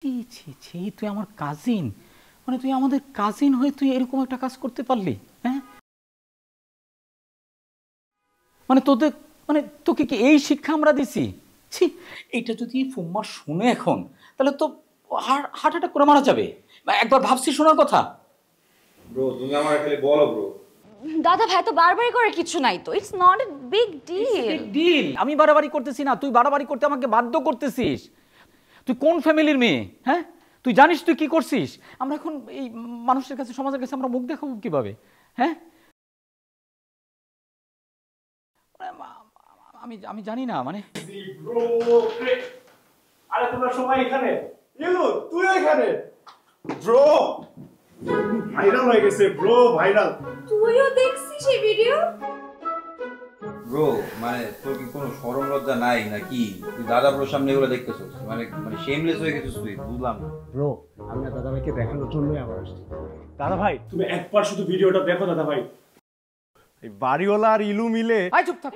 ছি ছি, তুই আমার কাজিন, মানে তুই আমাদের কাজিন হয়ে তুই এরকম একটা কাজ করতে পারলি? হ্যাঁ, মানে তোদের, মানে তোকে কি এই শিক্ষা আমরা দিছি? ছি, এইটা যদি ফুম্মা শুনে এখন, তাহলে তো হার্ট অ্যাটাক করে মারা যাবে। একবার ভাবছি শোনার কথা। ব্রো তুমি আমার খালি বলো ব্রো। দাদা ভাই তো বারবারই করার কিছু নাই তো, it's not a big big deal. Deal. আমি বাড়াবাড়ি করতেছি না, তুই বাড়াবাড়ি করতে আমাকে বাধ্য করতেছিস। তুই কোন ফ্যামিলির মেয়ে? হ্যাঁ, তুই জানিস তুই কি করছিস? আমরা এখন এই মানুষের কাছে, সমাজের কাছে আমরা মুখ দেখাবো কিভাবে? হ্যাঁ, আমি আমি জানি না, মানে ব্রো। আরে তোমরা সবাই এখানে, ইলু তুই এখানে। ব্রো ভাইরাল হয়ে গেছে, ব্রো ভাইরাল। তুইও দেখছিস এই ভিডিও? ব্রো মানে তোর কি কোনো শরম লজ্জা নাই নাকি? তুই দাদা ব্রোর সামনে এগুলো দেখতেছিস, মানে মানে শেমলেস হয়ে গেছিস তুই, বুঝলাম না। ব্রো আমি না দাদা ভাইকে দেখানোর জন্যই আবার আসছি। দাদা ভাই তুমি একবার শুধু ভিডিওটা দেখো দাদা ভাই। এই বাড়িওয়ালা আর ইলু মিলে। আয় চুপ থাক।